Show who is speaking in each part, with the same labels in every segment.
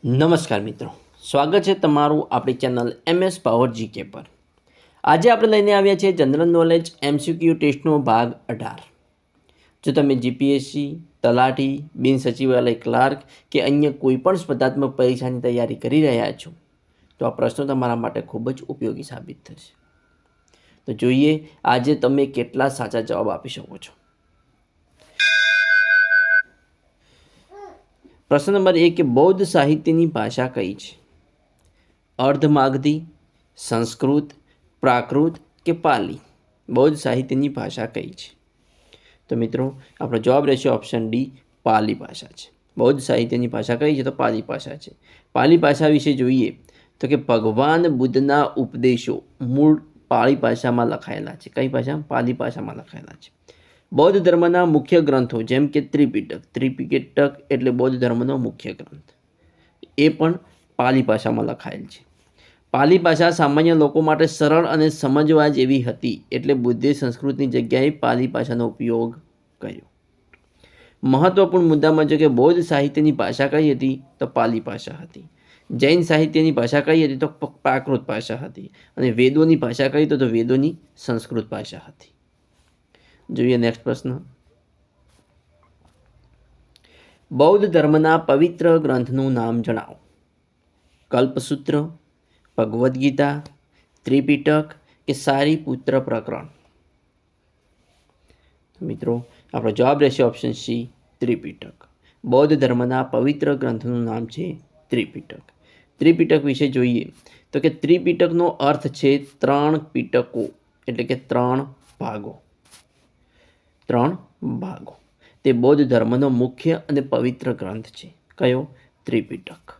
Speaker 1: નમસ્કાર મિત્રો, સ્વાગત છે તમારું આપણી ચેનલ MS પાવર જીકે પર। આજે આપણે લઈને આવ્યા છીએ જનરલ નોલેજ MCQ ટેસ્ટનો ભાગ 18। જો તમે જીપીએસસી, તલાટી, બિન સચિવાલય ક્લાર્ક કે અન્ય કોઈપણ સ્પર્ધાત્મક પરીક્ષાની તૈયારી કરી રહ્યા છો તો આ પ્રશ્નો તમારા માટે ખૂબ જ ઉપયોગી સાબિત થશે। તો જોઈએ આજે તમે કેટલા સાચા જવાબ આપી શકો છો। પ્રશ્ન નંબર 1 કે બૌદ્ધ સાહિત્યની ભાષા કઈ છે? અર્ધમાગધી, સંસ્કૃત, પ્રાકૃત કે પાલી? બૌદ્ધ સાહિત્યની ભાષા કઈ છે? તો મિત્રો આપણો જવાબ રહેશે ઓપ્શન ડી, પાલી ભાષા છે। બૌદ્ધ સાહિત્યની ભાષા કઈ છે? તો પાલી ભાષા છે। પાલી ભાષા વિશે જોઈએ તો કે ભગવાન બુદ્ધના ઉપદેશો મૂળ પાલી ભાષામાં લખાયેલા છે। કઈ ભાષામાં? પાલી ભાષામાં લખાયેલા છે। બૌદ્ધ ધર્મના મુખ્ય ગ્રંથો જેમ કે ત્રિપિટક એટલે બૌદ્ધ ધર્મનો મુખ્ય ગ્રંથ, એ પણ પાલી ભાષામાં લખાયેલ છે। પાલી ભાષા સામાન્ય લોકો માટે સરળ અને સમજવા જેવી હતી એટલે બુદ્ધે સંસ્કૃતની જગ્યાએ પાલી ભાષાનો ઉપયોગ કર્યો। મહત્વપૂર્ણ મુદ્દામાં જો કે બૌદ્ધ સાહિત્યની ભાષા કઈ હતી? તો પાલી ભાષા હતી। જૈન સાહિત્યની ભાષા કઈ હતી? તો પ્રાકૃત ભાષા હતી। અને વેદોની ભાષા કઈ? તો વેદોની સંસ્કૃત ભાષા હતી। જોઈએ નેક્સ્ટ પ્રશ્ન। બૌદ્ધ ધર્મના પવિત્ર ગ્રંથનું નામ જણાવો। કલ્પસૂત્ર, ભગવદ્ ગીતા, ત્રિપિટક કે સારીપુત્ર પ્રકરણ? મિત્રો આપણો જવાબ રહેશે ઓપ્શન સી, ત્રિપિટક। બૌદ્ધ ધર્મના પવિત્ર ગ્રંથનું નામ છે ત્રિપિટક। ત્રિપિટક વિશે જોઈએ તો કે ત્રિપિટકનો અર્થ છે 3 પિટકો, એટલે કે 3 ભાગો। 3 ભાગો। તે બૌદ્ધ ધર્મનો મુખ્ય અને પવિત્ર ગ્રંથ છે। કયો? ત્રિપિટક।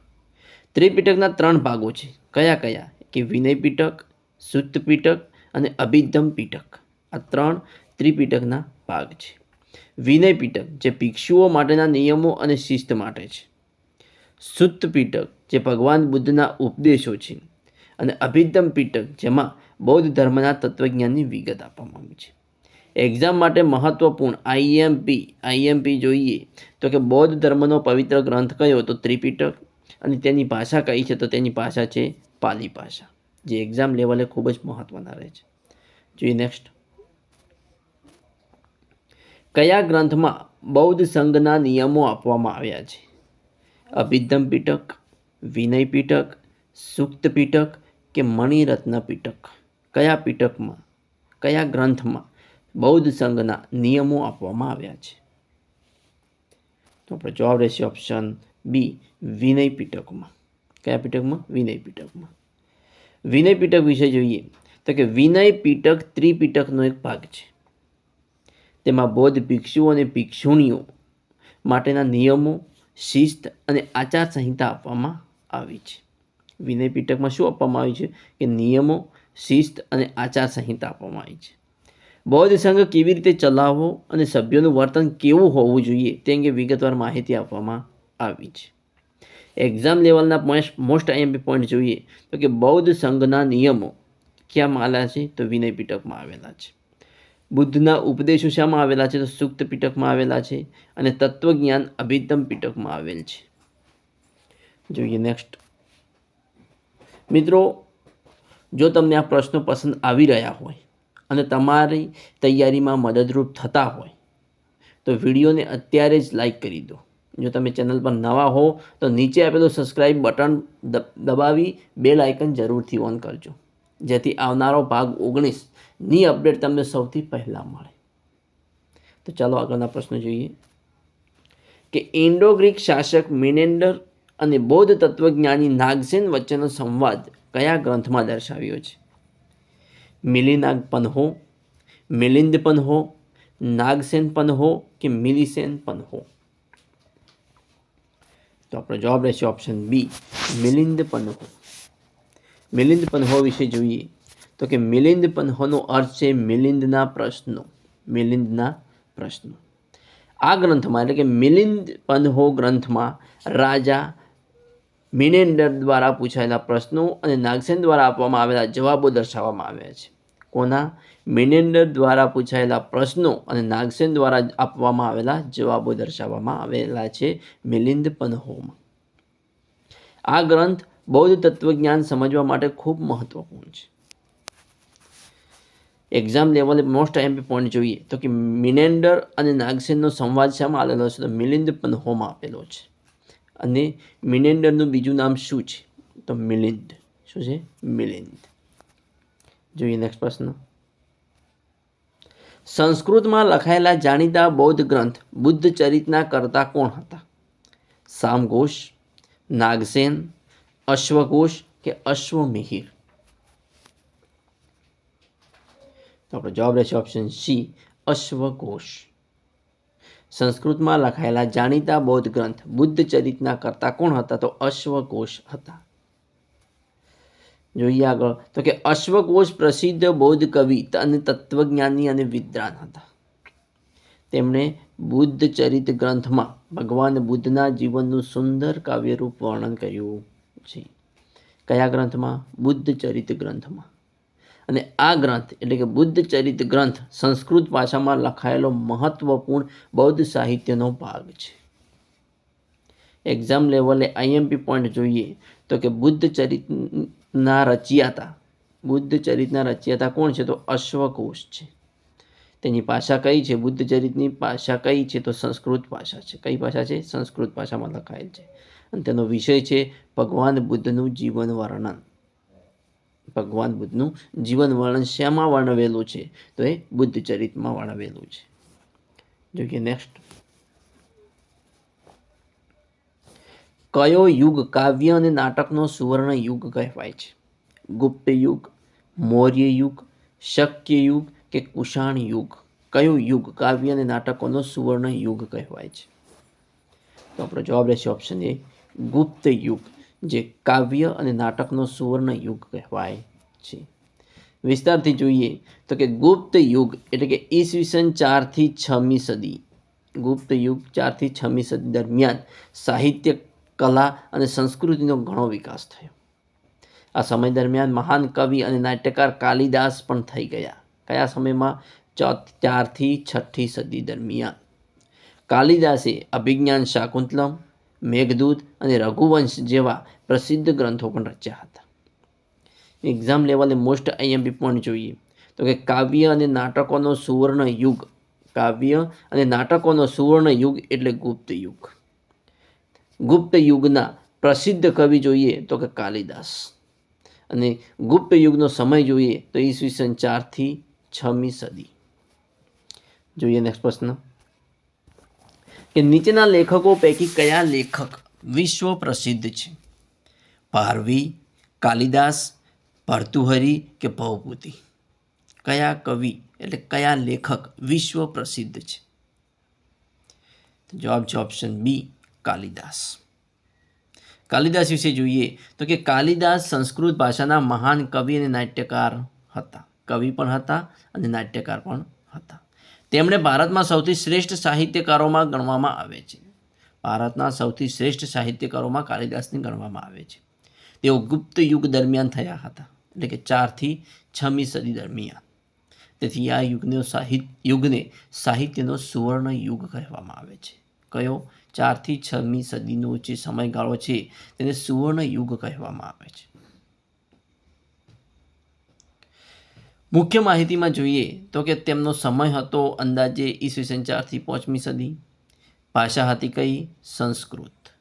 Speaker 1: ત્રિપિટકના 3 ભાગો છે। કયા કયા? કે વિનય પિટક, સુત્ત પિટક અને અભિધમ્મ પિટક। આ 3 ત્રિપિટકના ભાગ છે। વિનય પિટક જે ભિક્ષુઓ માટેના નિયમો અને શિસ્ત માટે છે। સુત્ત પિટક જે ભગવાન બુદ્ધના ઉપદેશો છે। અને અભિધમ્મ પિટક જેમાં બૌદ્ધ ધર્મના તત્વજ્ઞાનની વિગત આપવામાં આવી છે। એક્ઝામ માટે મહત્વપૂર્ણ આઈએમપી જોઈએ તો કે બૌદ્ધ ધર્મનો પવિત્ર ગ્રંથ કયો? તો ત્રિપિટક। અને તેની ભાષા કઈ છે? તો તેની ભાષા છે પાલી ભાષા, જે એક્ઝામ લેવલે ખૂબ જ મહત્વના રહે છે। જોઈએ નેક્સ્ટ। કયા ગ્રંથમાં બૌદ્ધ સંઘના નિયમો આપવામાં આવ્યા છે? અભિધમ્મ પિટક, વિનય પિટક, સુક્ત પિટક કે મણિરત્ન પિટક? કયા પિટકમાં, કયા ગ્રંથમાં બૌદ્ધ સંઘના નિયમો આપવામાં આવ્યા છે? તો આપણો જવાબ રહેશે ઓપ્શન બી, વિનય પિટકમાં। કયા પિટકમાં? વિનય પિટકમાં। વિનય પિટક વિશે જોઈએ તો કે વિનય પિટક ત્રિપિટકનો એક ભાગ છે। તેમાં બૌદ્ધ ભિક્ષુઓ અને ભિક્ષુણીઓ માટેના નિયમો, શિસ્ત અને આચાર સંહિતા આપવામાં આવી છે। વિનય પિટકમાં શું આપવામાં આવ્યું છે? કે નિયમો, શિસ્ત અને આચાર સંહિતા આપવામાં આવી છે। બૌદ્ધ સંઘ કેવી રીતે ચલાવવો અને સભ્યોનું વર્તન કેવું હોવું જોઈએ તે અંગે વિગતવાર માહિતી આપવામાં આવી છે। એક્ઝામ લેવલના મોસ્ટ આઈએમપી પોઈન્ટ જોઈએ તો કે બૌદ્ધ સંઘના નિયમો ક્યાંમાં આવેલા છે? તો વિનય પિટકમાં આવેલા છે। બુદ્ધના ઉપદેશો શામાં આવેલા છે? તો સુક્ત પિટકમાં આવેલા છે। અને તત્વજ્ઞાન અભિધમ્મ પિટકમાં આવેલ છે। જોઈએ નેક્સ્ટ। મિત્રો જો તમને આ પ્રશ્નો પસંદ આવી રહ્યા હોય અને તમારી તૈયારીમાં મદદરૂપ થતા હોય તો વિડીયોને અત્યારે જ લાઈક કરી દો। જો તમે ચેનલ પર નવા હો તો નીચે આપેલું સબસ્ક્રાઈબ બટન દબાવી બેલ આઇકન જરૂરથી ઓન કરજો, જેથી આવનારો ભાગ 19ની અપડેટ તમને સૌથી પહેલાં મળે। તો ચાલો આગળના પ્રશ્ન જોઈએ કે ઇન્ડો ગ્રીક શાસક મિનેન્ડર અને બૌદ્ધ તત્વજ્ઞાની નાગસેન વચ્ચેનો સંવાદ કયા ગ્રંથમાં દર્શાવ્યો છે? મિલિનાગ પન્હો, મિલિંદ પન્હો, નાગસેન પન્હો કે મિલિસેન પન્હો? તો આપણો જવાબ રહેશે ઓપ્શન બી, મિલિંદ પન્હો। મિલિંદ પન્હો વિશે જોઈએ તો કે મિલિંદ પન્હોનો અર્થ છે મિલિંદના પ્રશ્નો। મિલિંદના પ્રશ્નો। આ ગ્રંથમાં એટલે કે મિલિંદ પન્હો ગ્રંથમાં રાજા મિનેન્ડર દ્વારા પૂછાયેલા પ્રશ્નો અને નાગસેન દ્વારા આપવામાં આવેલા જવાબો દર્શાવવામાં આવ્યા છે। કોના? મિનેન્ડર દ્વારા પૂછાયેલા પ્રશ્નો અને નાગસેન દ્વારા આપવામાં આવેલા જવાબો દર્શાવવામાં આવેલા છે મિલિંદ પન્હોમાં। આ ગ્રંથ બૌદ્ધ તત્વજ્ઞાન સમજવા માટે ખૂબ મહત્વપૂર્ણ છે. એક્ઝામ લેવલે મોસ્ટ આઈએમપી પોઈન્ટ જોઈએ તો કે મિનેન્ડર અને નાગસેનનો સંવાદ શામાં આવેલો છે? તો મિલિંદ પન્હોમાં આપેલો છે. અને મિનેન્ડરનું બીજું નામ શું છે? તો મિલિંદ. શું છે? મિલિંદ. જોઈએ નેક્સ્ટ પ્રશ્ન. સંસ્કૃતમાં લખાયેલા જાણીતા બૌદ્ધ ગ્રંથ બુદ્ધ ચરિતના કર્તા કોણ હતા? સામઘોષ, નાગસેન, અશ્વઘોષ કે અશ્વમિહિર? તો આપણો જવાબ રહેશે ઓપ્શન સી, અશ્વઘોષ. સંસ્કૃતમાં લખાયેલા જાણીતા બૌદ્ધ ગ્રંથ બુદ્ધ ચરિતના કર્તા કોણ હતા? તો અશ્વઘોષ હતા. જોઈએ આગળ તો કે અશ્વઘોષ પ્રસિદ્ધ બૌદ્ધ કવિ અને તત્વજ્ઞાની અને વિદ્વાન હતા. તેમણે બુદ્ધ ચરિત ગ્રંથમાં ભગવાન બુદ્ધના જીવનનું સુંદર કાવ્યરૂપ વર્ણન કર્યું છે. કયા ગ્રંથમાં? બુદ્ધ ચરિત ગ્રંથમાં. અને આ ગ્રંથ એટલે કે બુદ્ધ ચરિત ગ્રંથ સંસ્કૃત ભાષામાં લખાયેલો મહત્વપૂર્ણ બૌદ્ધ સાહિત્યનો ભાગ છે. એક્ઝામ લેવલે આઈએમપી પોઈન્ટ જોઈએ તો કે બુદ્ધ ચરિતના રચયિતા કોણ છે? તો અશ્વઘોષ છે. તેની ભાષા કઈ છે? બુદ્ધ ચરિતની ભાષા કઈ છે? તો સંસ્કૃત ભાષા છે. કઈ ભાષા છે? સંસ્કૃત ભાષામાં લખાયેલ છે. અને તેનો વિષય છે ભગવાન બુદ્ધનું જીવન વર્ણન. ભગવાન બુદ્ધનું જીવન વર્ણન શેમાં વર્ણવેલું છે? તો એ બુદ્ધ ચરિતમાં વર્ણવેલું છે. જોઈએ નેક્સ્ટ. કયો યુગ કાવ્ય અને નાટકનો સુવર્ણ યુગ કહેવાય છે? ગુપ્ત યુગ, મૌર્ય યુગ, શક્ય યુગ કે કુષાણ યુગ? કયો યુગ કાવ્ય અને નાટકોનો સુવર્ણ યુગ કહેવાય છે? તો આપણો જવાબ રહેશે ઓપ્શન એ, ગુપ્ત યુગ, જે કાવ્ય અને નાટકનો સુવર્ણ યુગ કહેવાય છે. વિસ્તારથી જોઈએ તો કે ગુપ્ત યુગ એટલે કે ઈસવીસન 4 થી 6મી સદી. ગુપ્ત યુગ 4 થી 6મી સદી દરમિયાન સાહિત્ય, કલા અને સંસ્કૃતિનો ઘણો વિકાસ થયો. આ સમય દરમિયાન મહાન કવિ અને નાટ્યકાર કાલિદાસ પણ થઈ ગયા. કયા સમયમાં? 4 થી 6ઠી સદી દરમિયાન. કાલિદાસે અભિજ્ઞાન શાકુંતલમ, મેઘદૂત અને રઘુવંશ જેવા પ્રસિદ્ધ ગ્રંથો પણ રચ્યા હતા. એક્ઝામ લેવલે મોસ્ટ આઈએમપી પોઈન્ટ જોઈએ તો કે કાવ્ય અને નાટકોનો સુવર્ણ યુગ. કાવ્ય અને નાટકોનો સુવર્ણ યુગ એટલે ગુપ્ત યુગ. ગુપ્ત યુગના પ્રસિદ્ધ કવિ જોઈએ તો કે કાલિદાસ. અને ગુપ્ત યુગનો સમય જોઈએ તો ઈસવીસન 4 થી 6મી સદી. જોઈએ નેક્સ્ટ પ્રશ્ન કે નીચેના લેખકો પૈકી કયા લેખક વિશ્વ પ્રસિદ્ધ છે? ભારવી, કાલિદાસ, ભર્તુહરી કે ભવભૂતિ? કયા કવિ એટલે કયા લેખક વિશ્વ પ્રસિદ્ધ છે? તો જવાબ છે ઓપ્શન બી, કાલિદાસ. કાલિદાસ વિશે જોઈએ તો કે કાલિદાસ સંસ્કૃત ભાષાના મહાન કવિ અને નાટ્યકાર હતા. કવિ પણ હતા અને નાટ્યકાર પણ હતા. તેમણે ભારતમાં સૌથી શ્રેષ્ઠ સાહિત્યકારોમાં ગણવામાં આવે છે. ભારતના સૌથી શ્રેષ્ઠ સાહિત્યકારોમાં કાલિદાસને ગણવામાં આવે છે. તેઓ ગુપ્ત યુગ દરમિયાન થયા હતા, એટલે કે 4 થી 6મી સદી દરમિયાન. તેથી આ યુગને સાહિત્યનો સુવર્ણ યુગ કહેવામાં આવે છે. કયો? 4 થી 6મી સદીનો જે સમયગાળો છે તેને સુવર્ણ યુગ કહેવામાં આવે છે. મુખ્ય માહિતીમાં જોઈએ તો કે તેમનો સમય હતો અંદાજે ઈસવીસન 4 થી 5મી સદી. ભાષા હતી કઈ? સંસ્કૃત.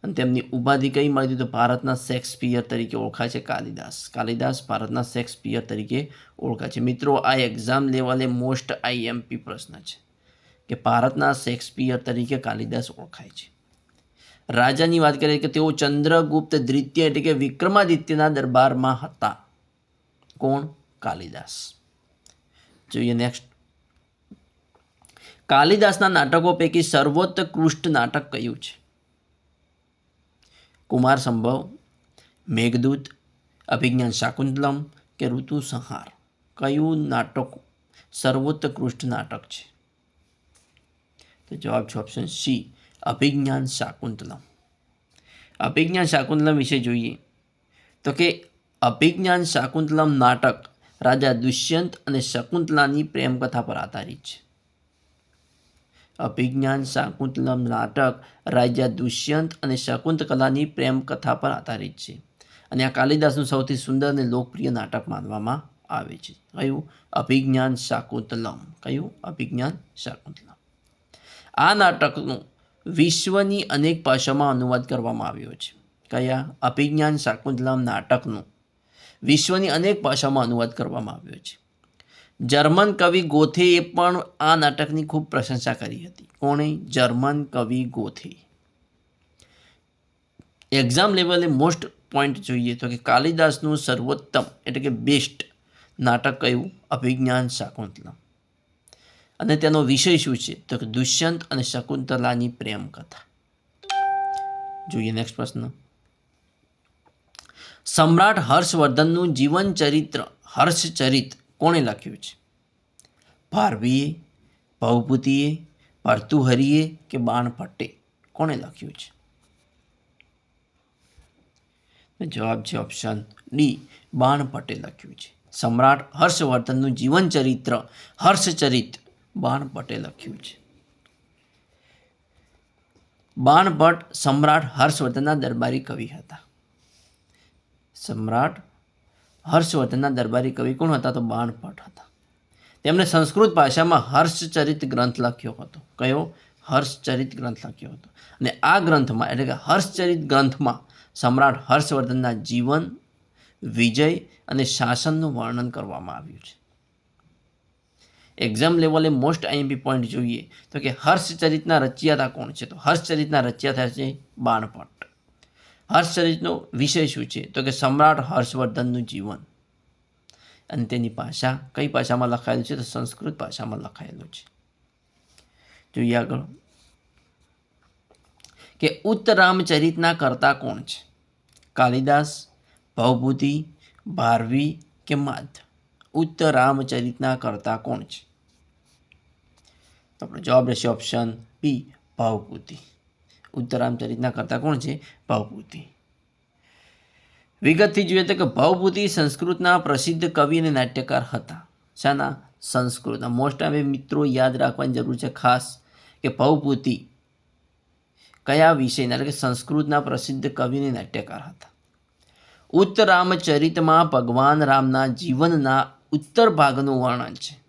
Speaker 1: અને તેમની ઉપાધિ કઈ મળી? તો ભારતના શેક્સપિયર તરીકે ઓળખાય છે કાલિદાસ. કાલિદાસ ભારતના શેક્સપિયર તરીકે ઓળખાય છે. મિત્રો, આ એક્ઝામ લેવલે મોસ્ટ આઈએમપી પ્રશ્ન છે કે ભારતના શેક્સપિયર તરીકે કાલિદાસ ઓળખાય છે. રાજાની વાત કરીએ કે તેઓ ચંદ્રગુપ્ત દ્વિતીય એટલે કે વિક્રમાદિત્યના દરબારમાં હતા. કોણ? કાલિદાસ. જોઈએ નેક્સ્ટ. કાલિદાસના નાટકો પૈકી સર્વોત્કૃષ્ટ નાટક કયું છે? કુમાર સંભવ, મેઘદૂત, અભિજ્ઞાન શાકુંતલમ કે ઋતુ સંહાર? કયું નાટક સર્વોત્કૃષ્ટ નાટક છે? તો જવાબ છે ઓપ્શન સી, અભિજ્ઞાન શાકુંતલમ. અભિજ્ઞાન શાકુંતલમ વિશે જોઈએ તો કે અભિજ્ઞાન શાકુંતલમ નાટક રાજા દુષ્યંત અને શકુંતલાની પ્રેમકથા પર આધારિત છે. અભિજ્ઞાન શાકુંતલમ નાટક રાજા દુષ્યંત અને શકુંતલાની પ્રેમ કથા પર આધારિત છે અને આ કાલિદાસનું સૌથી સુંદર અને લોકપ્રિય નાટક માનવામાં આવે છે. કયું? અભિજ્ઞાન શાકુંતલમ. કયું? અભિજ્ઞાન શાકુંતલમ. આ નાટકનું વિશ્વની અનેક ભાષામાં અનુવાદ કરવામાં આવ્યો છે. કયા? અભિજ્ઞાન શાકુંતલમ નાટકનું વિશ્વની અનેક ભાષામાં અનુવાદ કરવામાં આવ્યો છે. જર્મન કવિ ગોથેએ પણ આ નાટકની ખૂબ પ્રશંસા કરી હતી. કોણે? જર્મન કવિ ગોથે. એક્ઝામ લેવલે મોસ્ટ પોઈન્ટ જોઈએ તો કે કાલિદાસનું સર્વોત્તમ એટલે કે બેસ્ટ નાટક કયું? અભિજ્ઞાન શાકુંતલમ. અને તેનો વિષય શું છે? તો કે દુષ્યંત અને શકુંતલાની પ્રેમ કથા. જોઈએ નેક્સ્ટ પ્રશ્ન. સમ્રાટ હર્ષવર્ધનનું જીવન ચરિત્ર હર્ષચરિત કોણે લખ્યું છે? ભારવીએ, ભવભૂતિએ, ભર્તુહરિએ કે બાણભટ્ટે? કોણે લખ્યું છે? જવાબ છે ઓપ્શન ડી, બાણભટ્ટે લખ્યું છે. સમ્રાટ હર્ષવર્ધનનું જીવન ચરિત્ર હર્ષચરિત બાણભટ્ટે લખ્યું છે. બાણભટ્ટ સમ્રાટ હર્ષવર્ધનના દરબારી કવિ હતા. સમ્રાટ હર્ષવર્ધનના દરબારી કવિ કોણ હતા? તો બાણભટ્ટ હતા. તેમણે સંસ્કૃત ભાષામાં હર્ષચરિત ગ્રંથ લખ્યો હતો. કયો? હર્ષચરિત ગ્રંથ લખ્યો હતો. અને આ ગ્રંથમાં એટલે કે હર્ષચરિત ગ્રંથમાં સમ્રાટ હર્ષવર્ધનના જીવન, વિજય અને શાસનનું વર્ણન કરવામાં આવ્યું છે. એક્ઝામ લેવલે મોસ્ટ આઈએમપી પોઈન્ટ જોઈએ તો કે હર્ષચરિતના રચયિતા કોણ છે? તો હર્ષચરિતના રચયિતા છે બાણભટ્ટ. હર્ષચરિતનો વિષય શું છે? તો કે સમ્રાટ હર્ષવર્ધનનું જીવન. અને તેની ભાષા કઈ ભાષામાં લખાયેલું છે? તો સંસ્કૃત ભાષામાં લખાયેલું છે. જોઈએ આગળ કે ઉત્તરામચરિતના કર્તા કોણ છે? કાલિદાસ, ભવભૂતિ, ભારવી કે માધ? ઉત્તરામચરિતના કર્તા કોણ છે? તો આપણો જવાબ રહેશે ઓપ્શન બી, ભવભૂતિ. ઉત્તરામચરિતના કર્તા કોણ છે? ભવભૂતિ. વિગતથી જોઈએ તો કે ભવભૂતિ સંસ્કૃતના પ્રસિદ્ધ કવિ અને નાટ્યકાર હતા. શાના? સંસ્કૃતના. મોસ્ટ હવે મિત્રો યાદ રાખવાની જરૂર છે ખાસ કે ભવભૂતિ કયા વિષયના એટલે કે સંસ્કૃતના પ્રસિદ્ધ કવિ અને નાટ્યકાર હતા. ઉત્તરામચરિતમાં ભગવાન રામના જીવનના ઉત્તર ભાગનું વર્ણન છે.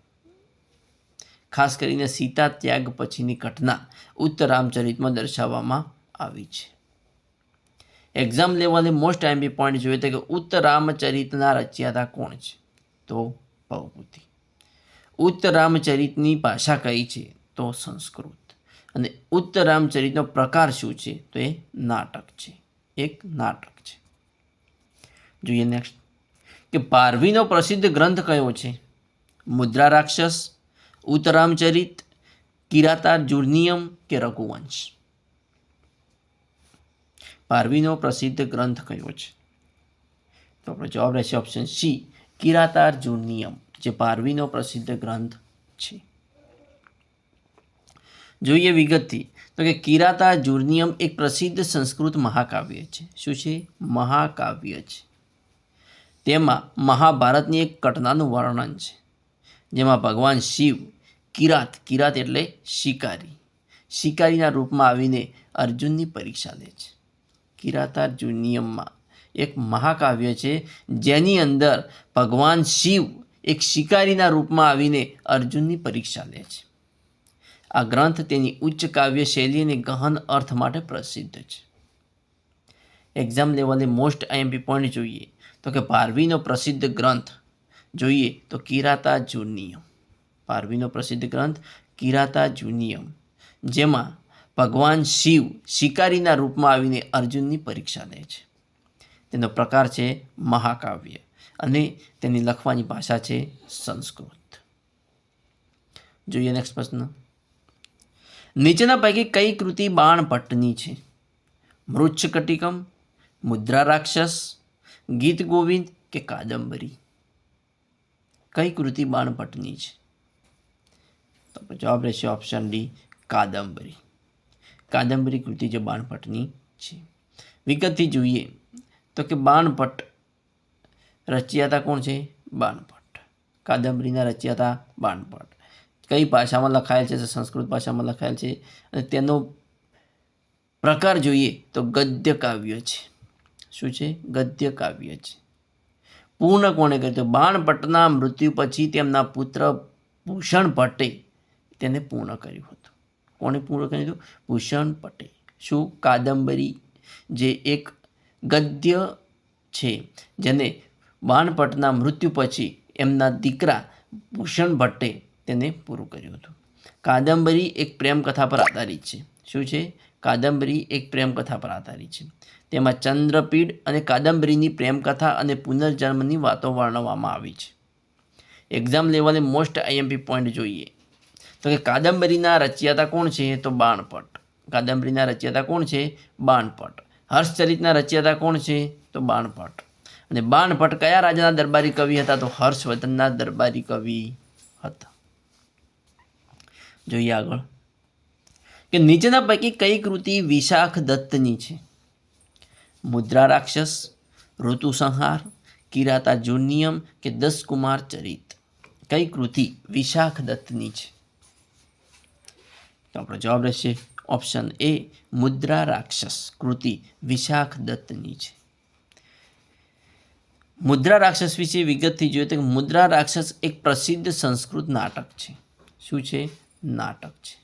Speaker 1: ખાસ કરીને સીતા ત્યાગ પછીની ઘટના ઉત્તરામચરિતમાં દર્શાવવામાં આવી છે. એક્ઝામ લેવલે મોસ્ટ આઈએમપી પોઈન્ટ જોઈએ તો કે ઉત્તરામચરિતના રચયિતા કોણ છે? તો ભવભૂતિ. ઉત્તરામચરિતની ભાષા કઈ છે? તો સંસ્કૃત. અને ઉત્તરામચરિતનો પ્રકાર શું છે? તો એ નાટક છે. એક નાટક છે. જોઈએ નેક્સ્ટ કે ભારવીનો પ્રસિદ્ધ ગ્રંથ કયો છે? મુદ્રા રાક્ષસ, ઉત્તરામચરિત, કિરાતાર્જુનીયમ કે રઘુવંશ? ભારવીનો પ્રસિદ્ધ ગ્રંથ કયો છે? તો આપણો જવાબ રહેશે ઓપ્શન સી, કિરાતાર્જુનીયમ, જે ભારવીનો પ્રસિદ્ધ ગ્રંથ છે. જોઈએ વિગતથી તો કે કિરાતાર્જુનીયમ એક પ્રસિદ્ધ સંસ્કૃત મહાકાવ્ય છે. શું છે? મહાકાવ્ય છે. તેમાં મહાભારતની એક ઘટનાનું વર્ણન છે જેમાં ભગવાન શિવ કિરાત એટલે શિકારીના રૂપમાં આવીને અર્જુનની પરીક્ષા લે છે. કિરાતાર્જુનીયમમાં એક મહાકાવ્ય છે જેની અંદર ભગવાન શિવ એક શિકારીના રૂપમાં આવીને અર્જુનની પરીક્ષા લે છે. આ ગ્રંથ તેની ઉચ્ચ કાવ્ય શૈલી અને ગહન અર્થ માટે પ્રસિદ્ધ છે. એક્ઝામ લેવલે મોસ્ટ આઈએમપી પોઈન્ટ જોઈએ તો કે ભારવીનો પ્રસિદ્ધ ગ્રંથ જોઈએ તો કિરાતાર્જુનીયમ. ભારવીનો પ્રસિદ્ધ ગ્રંથ કિરાતાર્જુનીયમ, જેમાં ભગવાન શિવ શિકારીના રૂપમાં આવીને અર્જુનની પરીક્ષા લે છે. તેનો પ્રકાર છે મહાકાવ્ય અને તેની લખવાની ભાષા છે સંસ્કૃત. જોઈએ નેક્સ્ટ પ્રશ્ન. નીચેના પૈકી કઈ કૃતિ બાણભટ્ટની છે? મૃચ્છકટિકમ, મુદ્રા રાક્ષસ, ગીત ગોવિંદ કે કાદંબરી? કઈ કૃતિ બાણભટ્ટની છે? તો જવાબ રહેશે ઓપ્શન ડી, કાદંબરી. કાદંબરી કૃતિ જે બાણભટ્ટની છે. વિગતથી જોઈએ તો કે બાણભટ્ટ રચયિતા કોણ છે? બાણભટ્ટ. કાદંબરીના રચયિતા બાણભટ્ટ. કઈ ભાષામાં લખાયેલ છે? સંસ્કૃત ભાષામાં લખાયેલ છે. અને તેનો પ્રકાર જોઈએ તો ગદ્ય કાવ્ય છે. શું છે? ગદ્ય કાવ્ય છે. પૂર્ણ કોણે કર્યું? તો બાણભટ્ટના મૃત્યુ પછી તેમના પુત્ર ભૂષણ ભટ્ટે તેને પૂર્ણ કર્યું હતું. કોણે પૂર્ણ કર્યું હતું? ભૂષણ ભટ્ટે. શું? કાદંબરી, જે એક ગદ્ય છે જેને બાણભટ્ટના મૃત્યુ પછી એમના દીકરા ભૂષણ ભટ્ટે તેને પૂરું કર્યું હતું. કાદંબરી એક પ્રેમકથા પર આધારિત છે. શું છે? કાદંબરી એક પ્રેમકથા પર આધારિત છે. તેમાં ચંદ્રપીડ અને કાદંબરીની પ્રેમકથા અને પુનર્જન્મની વાતો વર્ણવવામાં આવી છે. એક્ઝામ લેવલે મોસ્ટ આઈએમપી પોઈન્ટ જોઈએ તો કે કાદંબરીના રચયિતા કોણ છે? તો બાણભટ્ટ. કાદંબરીના રચયિતા કોણ છે? બાણભટ્ટ. હર્ષચરિતના રચયિતા કોણ છે? તો બાણભટ્ટ. અને બાણભટ્ટ કયા રાજાના દરબારી કવિ હતા? તો હર્ષવર્ધનના દરબારી કવિ હતા. જોઈએ આગળ કે નીચેના પૈકી કઈ કૃતિ વિશાખ દત્તની છે? મુદ્રા રાક્ષસ, ઋતુ સંહાર, કિરાતાર્જુનીયમ કે દસકુમાર ચરિત? કઈ કૃતિ વિશાખ દત્તની છે? તો આપણો જવાબ રહેશે ઓપ્શન એ, મુદ્રા રાક્ષસ કૃતિ વિશાખ દત્તની છે. મુદ્રા રાક્ષસ વિશે વિગતથી જોઈએ તો મુદ્રા રાક્ષસ એક પ્રસિદ્ધ સંસ્કૃત નાટક છે. શું છે? નાટક છે.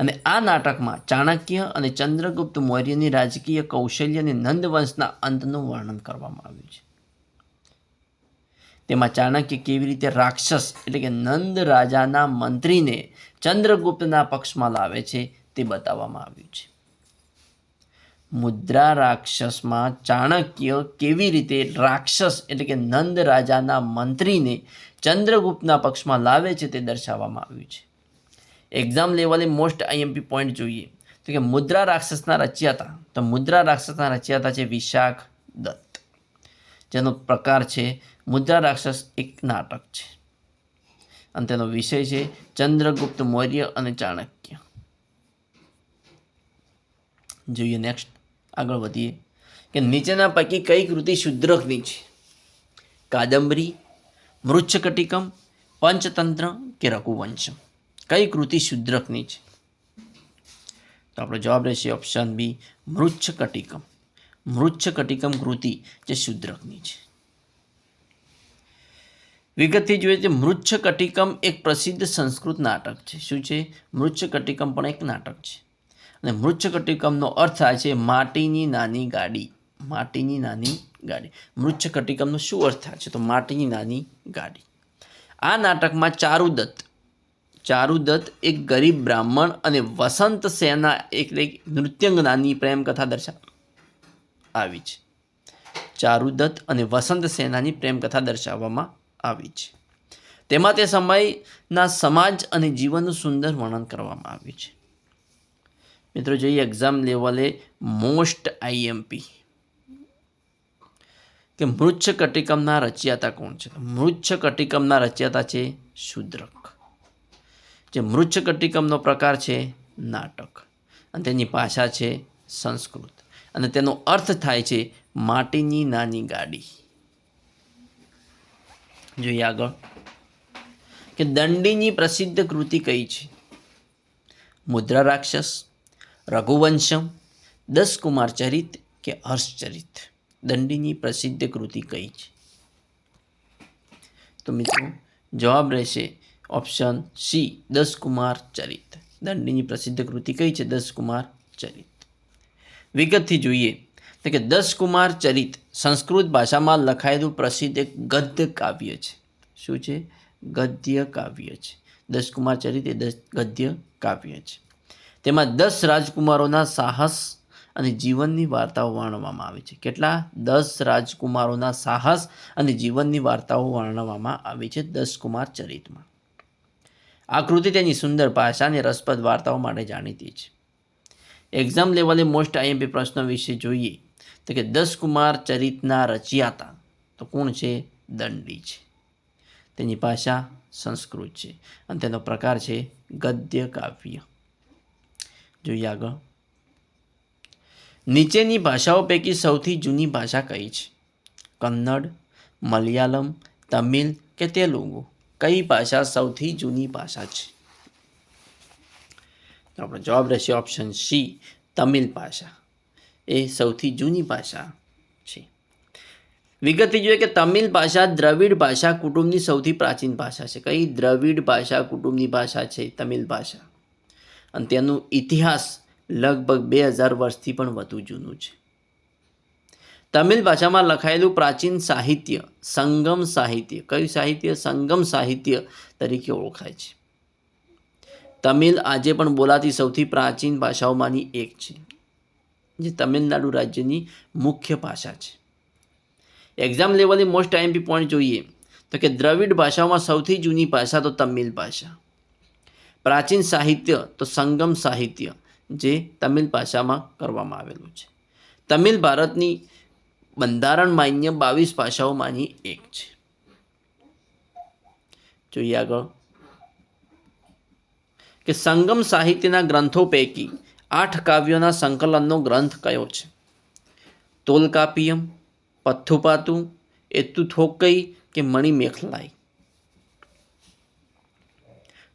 Speaker 1: અને આ નાટકમાં ચાણક્ય અને ચંદ્રગુપ્ત મૌર્યની રાજકીય કૌશલ્ય અને નંદવંશના અંતનું વર્ણન કરવામાં આવ્યું છે. તેમાં ચાણક્ય કેવી રીતે રાક્ષસ એટલે કે નંદ રાજાના મંત્રીને ચંદ્રગુપ્તના પક્ષમાં લાવે છે તે બતાવવામાં આવ્યું છે. મુદ્રા રાક્ષસમાં ચાણક્ય કેવી રીતે રાક્ષસ એટલે કે નંદ રાજાના મંત્રીને ચંદ્રગુપ્તના પક્ષમાં લાવે છે તે દર્શાવવામાં આવ્યું છે. એક્ઝામ લેવલે મોસ્ટ આઈએમપી પોઈન્ટ જોઈએ તો કે મુદ્રા રાક્ષસના રચયિતા, તો મુદ્રા રાક્ષસના રચયિતા છે વિશાખ દત્ત, જેનો પ્રકાર છે મુદ્રા રાક્ષસ એક નાટક છે અને તેનો વિષય છે ચંદ્રગુપ્ત મૌર્ય અને ચાણક્ય. જોઈએ નેક્સ્ટ, આગળ વધીએ કે નીચેના પૈકી કઈ કૃતિ શુદ્રકની છે? કાદંબરી, મૃચ્છકટિકમ, પંચતંત્ર કે રઘુવંશમ? કઈ કૃતિ શુદ્રકની છે? તો આપણો જવાબ રહેશે ઓપ્શન બી, મૃચ્છકટિકમ. મૃચ્છકટિકમ કૃતિ જે શુદ્રકની છે. વિગતથી જોઈએ તો મૃચ્છકટિકમ એક પ્રસિદ્ધ સંસ્કૃત નાટક છે. શું છે? મૃચ્છકટિકમ પણ એક નાટક છે. અને મૃચ્છકટિકમનો અર્થ થાય છે માટીની નાની ગાડી. માટીની નાની ગાડી. મૃચ્છકટિકમનો શું અર્થ થાય છે? તો માટીની નાની ગાડી. આ નાટકમાં ચારુદત્ત એક ગરીબ બ્રાહ્મણ અને વસંત સેના એટલે નૃત્યંગનાની પ્રેમકથા આવી છે. ચારુદત્ત અને વસંત સેનાની પ્રેમકથા દર્શાવવામાં આવી છે. તેમાં તે સમયના સમાજ અને જીવનનું સુંદર વર્ણન કરવામાં આવ્યું છે. મિત્રો જોઈએ એક્ઝામ લેવલે મોસ્ટ આઈએમપી કે મૃચ્છકટિકમના રચયિતા કોણ છે? મૃચ્છકટિકમના રચયિતા છે શુદ્રક. જે મૃચ્છકટિકમનો પ્રકાર છે નાટક અને તેની ભાષા છે સંસ્કૃત અને તેનો અર્થ થાય છે માટીની નાની ગાડી. જોઈએ આગળ કે દંડીની પ્રસિદ્ધ કૃતિ કઈ છે? મુદ્રા રાક્ષસ, રઘુવંશમ, દસકુમાર ચરિત કે હર્ષચરિત? દંડીની પ્રસિદ્ધ કૃતિ કઈ છે? તો મિત્રો જવાબ રહેશે ઓપ્શન સી, દસકુમાર ચરિત. દંડીની પ્રસિદ્ધ કૃતિ કઈ છે? દસકુમાર ચરિત. વિગતથી જોઈએ તો કે દસકુમાર ચરિત સંસ્કૃત ભાષામાં લખાયેલું પ્રસિદ્ધ એક ગદ્ય કાવ્ય છે. શું છે? ગદ્ય કાવ્ય છે. દસકુમાર ચરિત એ ગદ્ય કાવ્ય છે. તેમાં 10 રાજકુમારોના સાહસ અને જીવનની વાર્તાઓ વર્ણવવામાં આવી છે. કેટલા? 10 રાજકુમારોના સાહસ અને જીવનની વાર્તાઓ વર્ણવવામાં આવી છે દસકુમાર ચરિતમાં. આ કૃતિ તેની સુંદર ભાષા અને રસપ્રદ વાર્તાઓ માટે જાણીતી છે. એક્ઝામ લેવલે મોસ્ટ આઈએમપી પ્રશ્નો વિશે જોઈએ તો કે દસકુમાર ચરિતના રચયિતા તો કોણ છે? દંડી છે. તેની ભાષા સંસ્કૃત છે અને તેનો પ્રકાર છે ગદ્ય કાવ્ય. જોઈએ આગળ, નીચેની ભાષાઓ પૈકી સૌથી જૂની ભાષા કઈ છે? કન્નડ, મલયાલમ, તમિલ કે તેલુગુ? કઈ ભાષા સૌથી જૂની ભાષા છે? તો આપણો જવાબ રહેશે ઓપ્શન સી, તમિલ ભાષા એ સૌથી જૂની ભાષા છે. વિગતથી જોઈએ કે તમિલ ભાષા દ્રવિડ ભાષા કુટુંબની સૌથી પ્રાચીન ભાષા છે. કઈ દ્રવિડ ભાષા કુટુંબની ભાષા છે? તમિલ ભાષા. અને તેનું ઇતિહાસ લગભગ 2000 વર્ષથી પણ વધુ જૂનું છે. તમિલ ભાષામાં લખાયેલું પ્રાચીન સાહિત્ય સંગમ સાહિત્ય, કયું સાહિત્ય? સંગમ સાહિત્ય તરીકે ઓળખાય છે. તમિલ આજે પણ બોલાતી સૌથી પ્રાચીન ભાષાઓમાંની એક છે, જે તમિલનાડુ રાજ્યની મુખ્ય ભાષા છે. એક્ઝામ લેવલે મોસ્ટ આઈએમપી પોઈન્ટ જોઈએ તો કે દ્રવિડ ભાષાઓમાં સૌથી જૂની ભાષા તો તમિલ ભાષા, પ્રાચીન સાહિત્ય તો સંગમ સાહિત્ય, જે તમિલ ભાષામાં કરવામાં આવેલું છે. તમિલ ભારતની બંધારણ માન્ય 22 ભાષાઓમાંની એક છે. જોઈએ આગળ કે સંગમ સાહિત્યના ગ્રંથો પૈકી 8 કાવ્યોના સંકલનનો ગ્રંથ કયો છે? તોલકાપિયમ, પથ્થુપાતુ, એત્તુથોકઈ કે મણિમેખલાઈ?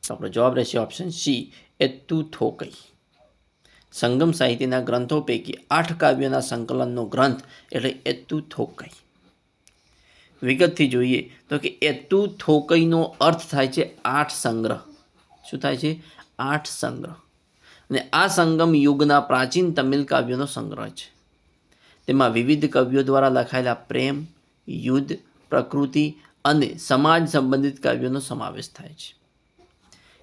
Speaker 1: તો આપણો જવાબ રહેશે ઓપ્શન સી, એત્તુથોકઈ. સંગમ સાહિત્યના ગ્રંથો પૈકી 8 કાવ્યોના સંકલનનો ગ્રંથ એટલે એત્તુથોકઈ. વિગતથી જોઈએ તો કે એત્તુથોકઈનો અર્થ થાય છે 8 સંગ્રહ. શું થાય છે? 8 સંગ્રહ. અને આ સંગમ યુગના પ્રાચીન તમિલ કાવ્યોનો સંગ્રહ છે. તેમાં વિવિધ કવિઓ દ્વારા લખાયેલા પ્રેમ, યુદ્ધ, પ્રકૃતિ અને સમાજ સંબંધિત કાવ્યોનો સમાવેશ થાય છે.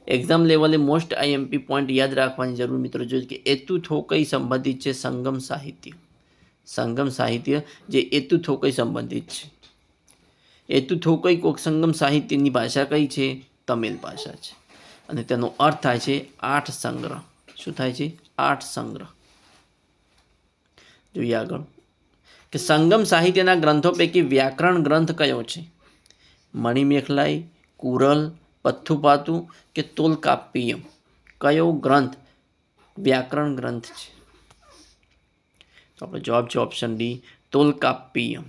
Speaker 1: એક્ઝામ લેવલે મોસ્ટ આઈએમપી પોઈન્ટ યાદ રાખવાની જરૂર મિત્રો જોઈએ કે એત્તુથોકઈ સંબંધિત છે સંગમ સાહિત્ય. સંગમ સાહિત્ય જે એત્તુથોકઈ સંબંધિત છે. એત્તુથોકઈ કોક સંગમ સાહિત્યની ભાષા કઈ છે? તમિલ ભાષા છે. અને તેનો અર્થ થાય છે 8 સંગ્રહ. શું થાય છે? 8 સંગ્રહ. જોઈએ આગળ કે સંગમ સાહિત્યના ગ્રંથો પૈકી વ્યાકરણ ગ્રંથ કયો છે? મણિમેખલાઈ, કુરલ, પથ્થુપાતુ કે તોલકાપ્પિયમ? કયો ગ્રંથ વ્યાકરણ ગ્રંથ છે? તો આપણો જવાબ છે ઓપ્શન ડી, તોલકાપ્પિયમ.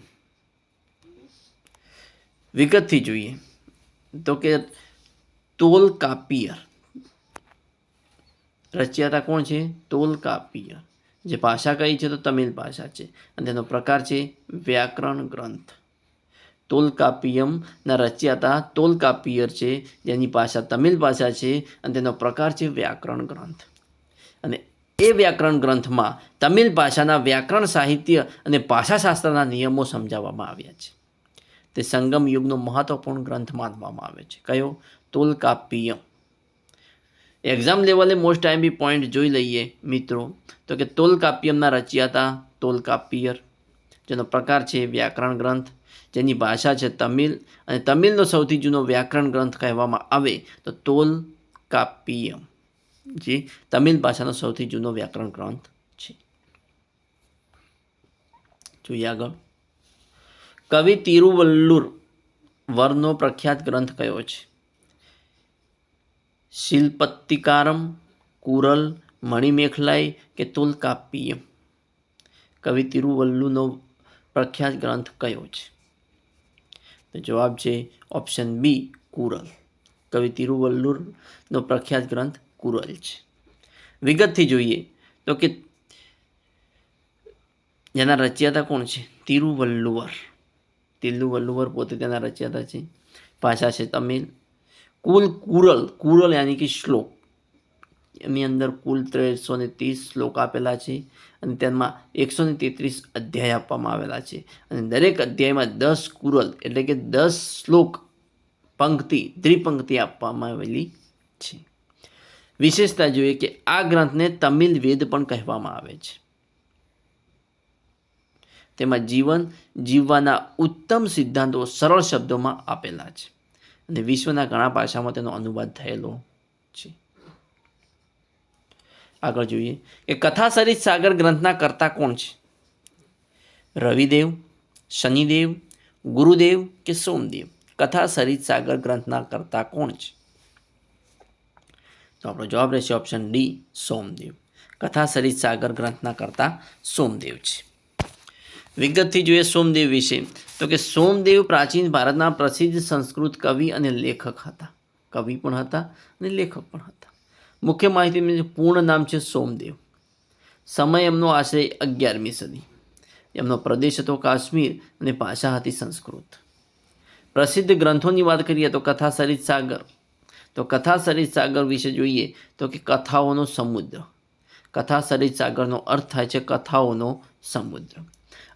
Speaker 1: વિગતથી જોઈએ તો કે તોલકાપ્પિયર રચયિતા કોણ છે? તોલકાપ્પિયર. જે ભાષા કઈ છે? તો તમિલ ભાષા છે. અને તેનો પ્રકાર છે વ્યાકરણ ગ્રંથ. તોલકાપ્પિયમના રચયિતા તોલકાપ્પિયર છે, જેની ભાષા તમિલ ભાષા છે અને તેનો પ્રકાર છે વ્યાકરણ ગ્રંથ. અને એ વ્યાકરણ ગ્રંથમાં તમિલ ભાષાના વ્યાકરણ સાહિત્ય અને ભાષાશાસ્ત્રના નિયમો સમજાવવામાં આવ્યા છે. તે સંગમ યુગનો મહત્વપૂર્ણ ગ્રંથ માનવામાં આવે છે. કયો? તોલકાપ્પિયમ. એક્ઝામ લેવલે મોસ્ટ આઈએમપી પોઈન્ટ જોઈ લઈએ મિત્રો તો કે તોલકાપ્પિયમના રચયિતા તોલકાપ્પિયર, જેનો પ્રકાર છે વ્યાકરણ ગ્રંથ, જેની ભાષા છે તમિલ, અને તમિલનો સૌથી જૂનો વ્યાકરણ ગ્રંથ કહેવામાં આવે તો તોલકાપ્પિયમ, જે તમિલ ભાષાનો સૌથી જૂનો વ્યાકરણ ગ્રંથ છે. જોઈએ આગળ કવિ તિરુવલ્લુર વરનો પ્રખ્યાત ગ્રંથ કયો છે? શિલ્પત્તિકારમ, કુરલ, મણિમેખલાઈ કે તોલકાપ્પિયમ? કવિ તિરુવલ્લુરનો પ્રખ્યાત ગ્રંથ કયો છે? તો જવાબ છે ઓપ્શન બી, કુરલ. કવિ તિરુવલ્લુરનો પ્રખ્યાત ગ્રંથ કુરલ છે. વિગતથી જોઈએ તો કે જેના રચયિતા કોણ છે? તિરુવલ્લુવર. તિરુવલ્લુવર પોતે તેના રચયિતા છે. ભાષા છે તમિલ. કુરલ યાની કે શ્લોક, એની અંદર કુલ 330 શ્લોક આપેલા છે અને તેમાં 133 અધ્યાય આપવામાં આવેલા છે. અને દરેક અધ્યાયમાં 10 કુરલ એટલે કે 10 શ્લોક ત્રિપંક્તિ આપવામાં આવેલી છે. વિશેષતા જોઈએ કે આ ગ્રંથને તમિલ વેદ પણ કહેવામાં આવે છે. તેમાં જીવન જીવવાના ઉત્તમ સિદ્ધાંતો સરળ શબ્દોમાં આપેલા છે અને વિશ્વના ઘણા ભાષામાં તેનો અનુવાદ થયેલો છે. આગળ જોઈએ કે કથા સરિત સાગર ગ્રંથના કર્તા કોણ છે? રવિદેવ, શનિદેવ, ગુરુદેવ કે સોમદેવ? કથા સરિત સાગર ગ્રંથના કર્તા કોણ છે? તો આપણો જવાબ રહેશે ઓપ્શન ડી, સોમદેવ. કથા સરિત સાગર ગ્રંથના કર્તા સોમદેવ છે. વિગતથી જોઈએ સોમદેવ વિશે તો કે સોમદેવ પ્રાચીન ભારતના પ્રસિદ્ધ સંસ્કૃત કવિ અને લેખક હતા. કવિ પણ હતા અને લેખક પણ હતા. મુખ્ય માહિતી પૂર્ણ નામ છે સોમદેવ. સમય એમનો આશરે 11મી સદી. એમનો પ્રદેશ હતો કાશ્મીર અને ભાષા હતી સંસ્કૃત. પ્રસિદ્ધ ગ્રંથોની વાત કરીએ તો કથા સરિત સાગર. તો કથા સરિત સાગર વિશે જોઈએ તો કે કથાઓનો સમુદ્ર. કથા સરિત સાગરનો અર્થ થાય છે કથાઓનો સમુદ્ર.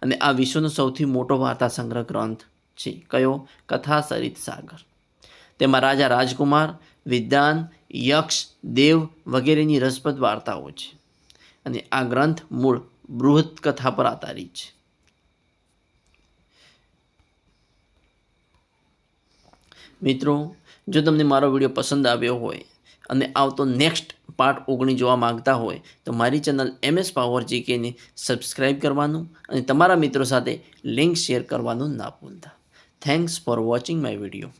Speaker 1: અને આ વિશ્વનો સૌથી મોટો વાર્તા સંગ્રહ ગ્રંથ છે. કયો? કથા સરિત સાગર. તેમાં રાજા રાજકુમાર, વિદ્વાન, યક્ષ, દેવ વગેરેની રસપ્રદ વાર્તાઓ છે. અને આ ગ્રંથ મૂળ બૃહદ કથા પર આધારિત છે. મિત્રો, જો તમને મારો વિડીયો પસંદ આવ્યો હોય અને આવતો નેક્સ્ટ પાર્ટ 19 જોવા માંગતા હોય તો મારી ચેનલ MS પાવર GKને સબસ્ક્રાઈબ કરવાનું અને તમારા મિત્રો સાથે લિંક શેર કરવાનું ના ભૂલતા. Thanks for watching my video.